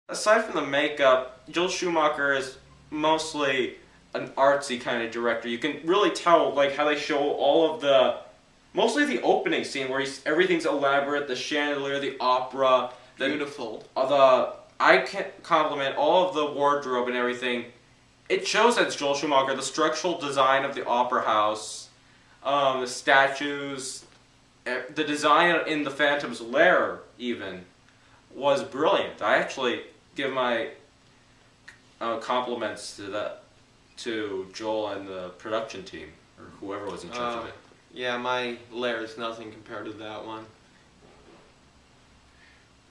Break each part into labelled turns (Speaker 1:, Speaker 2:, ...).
Speaker 1: Aside from the makeup, Joel Schumacher is mostly an artsy kind of director. You can really tell like how they show all of the, mostly the opening scene where everything's elaborate, the chandelier, the opera,
Speaker 2: Beautiful.
Speaker 1: I can compliment all of the wardrobe and everything. It shows that it's Joel Schumacher. The structural design of the opera house, the statues, the design in the Phantom's lair even was brilliant. I actually give my compliments to Joel and the production team, or whoever was in charge of it.
Speaker 2: Yeah, my lair is nothing compared to that one.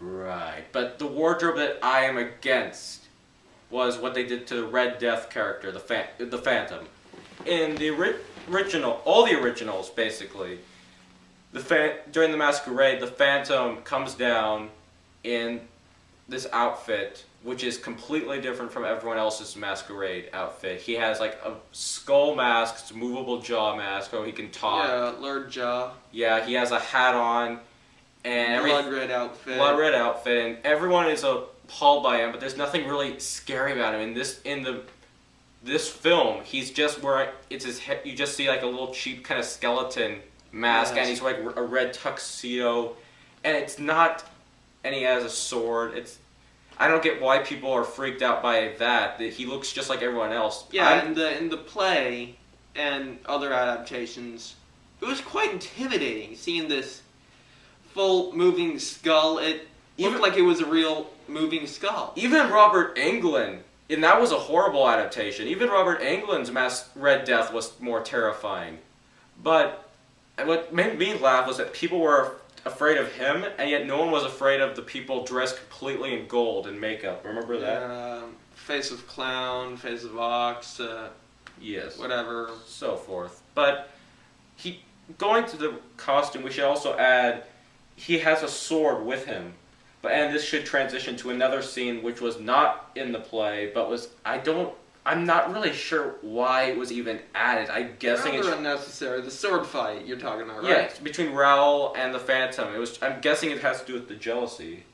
Speaker 1: Right, but the wardrobe that I am against was what they did to the Red Death character, the Phantom. In the original, all the originals basically, during the masquerade, the Phantom comes down in this outfit, which is completely different from everyone else's masquerade outfit. He has like a skull mask, it's a movable jaw mask, so he can talk.
Speaker 2: Yeah, large jaw.
Speaker 1: Yeah, he has a hat on, and
Speaker 2: Blood red outfit.
Speaker 1: Blood red outfit, and everyone is appalled by him. But there's nothing really scary about him. This film, he's just wearing, it's his head. You just see like a little cheap kind of skeleton mask,
Speaker 2: Yes.
Speaker 1: and he's wearing a red tuxedo, and it's not. And he has a sword. I don't get why people are freaked out by that. That he looks just like everyone else.
Speaker 2: Yeah, in the play and other adaptations, it was quite intimidating seeing this full moving skull. It looked like it was a real moving skull.
Speaker 1: Even Robert Englund, and that was a horrible adaptation. Even Robert Englund's Red Death was more terrifying. But what made me laugh was that people were afraid of him, and yet no one was afraid of the people dressed completely in gold and makeup. Remember that?
Speaker 2: Face of clown, face of ox,
Speaker 1: Yes.
Speaker 2: whatever.
Speaker 1: So forth. But going to the costume, we should also add he has a sword with him. And this should transition to another scene which was not in the play, but I'm not really sure why it was even added. I'm guessing it's
Speaker 2: unnecessary. The sword fight you're talking about, right?
Speaker 1: yeah, between Raoul and the Phantom. I'm guessing it has to do with the jealousy.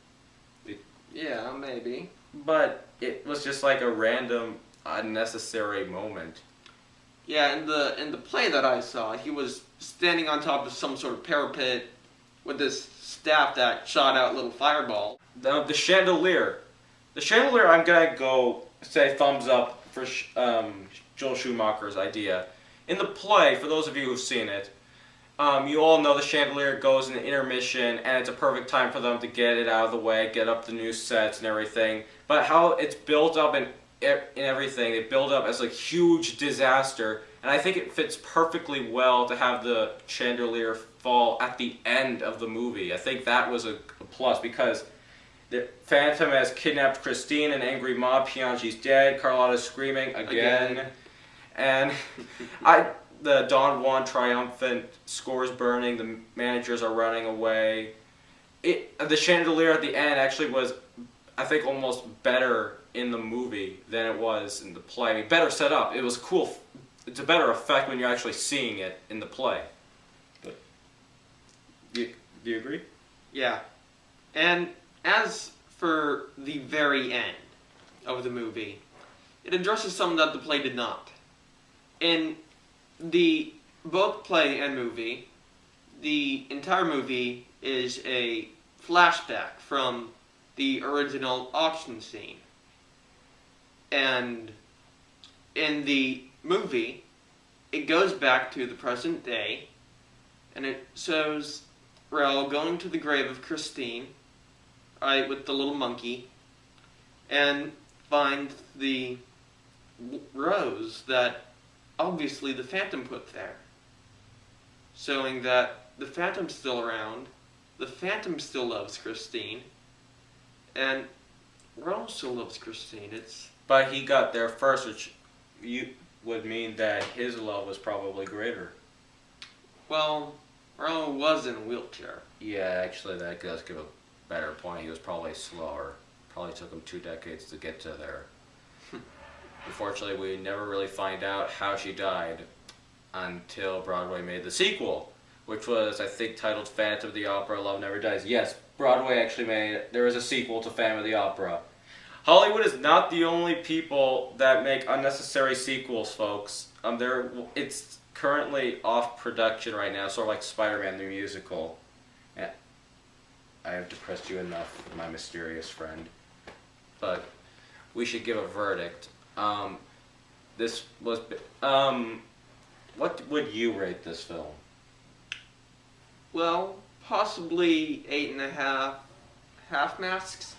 Speaker 2: Yeah, maybe.
Speaker 1: But it was just like a random, unnecessary moment.
Speaker 2: Yeah, in the play that I saw, he was standing on top of some sort of parapet with this staff that shot out little fireball.
Speaker 1: The chandelier. The chandelier, I'm gonna go say thumbs up for Joel Schumacher's idea. In the play, for those of you who've seen it, you all know the chandelier goes in the intermission, and it's a perfect time for them to get it out of the way, get up the new sets and everything. But how it's built up in everything, they build up as a huge disaster, and I think it fits perfectly well to have the chandelier fall at the end of the movie. I think that was a plus, because the Phantom has kidnapped Christine, an angry mob. Piangi's dead. Carlotta's screaming again. And the Don Juan triumphant, scores burning. The managers are running away. The chandelier at the end actually was, I think, almost better in the movie than it was in the play. I mean, better set up. It was cool. It's a better effect when you're actually seeing it in the play. But do you agree?
Speaker 2: Yeah. And as for the very end of the movie, it addresses something that the play did not. In both play and movie, the entire movie is a flashback from the original auction scene. And in the movie, it goes back to the present day, and it shows Raoul going to the grave of Christine, right, with the little monkey, and find the rose that obviously the Phantom put there, showing that the Phantom's still around, the Phantom still loves Christine, and Raoul still loves Christine.
Speaker 1: But he got there first, which would mean that his love was probably greater.
Speaker 2: Well, Raoul was in a wheelchair.
Speaker 1: Yeah, actually, that does give a better point. He was probably slower. Probably took him 2 decades to get to there. Unfortunately, we never really find out how she died until Broadway made the sequel, which was, I think, titled Phantom of the Opera, Love Never Dies. Yes, Broadway actually there is a sequel to Phantom of the Opera. Hollywood is not the only people that make unnecessary sequels, folks. It's currently off production right now, sort of like Spider-Man the musical. And I have depressed you enough, my mysterious friend. But we should give a verdict. This was. What would you rate this film?
Speaker 2: Well, possibly 8.5 half masks.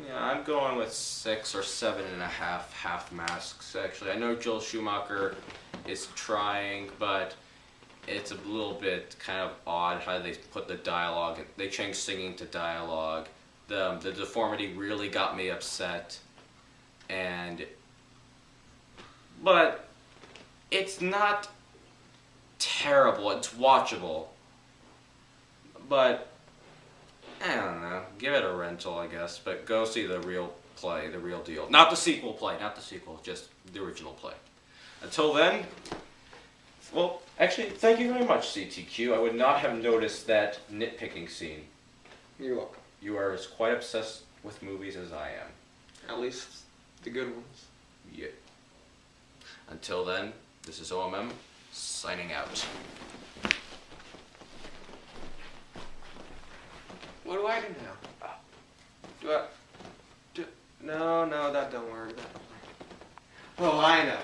Speaker 1: Yeah, I'm going with 6 or 7.5 half masks, actually. I know Joel Schumacher is trying, but it's a little bit kind of odd how they put the dialogue. They changed singing to dialogue. The deformity really got me upset. But it's not terrible. It's watchable. But I don't know. Give it a rental, I guess. But go see the real play, the real deal. Not the sequel play, not the sequel, just the original play. Until then, well, actually, thank you very much, CTQ. I would not have noticed that nitpicking scene.
Speaker 2: You're welcome.
Speaker 1: You are as quite obsessed with movies as I am.
Speaker 2: At least the good ones.
Speaker 1: Yeah. Until then, this is O.M.M. signing out.
Speaker 2: What do I do now? No, that don't work. Oh, I know.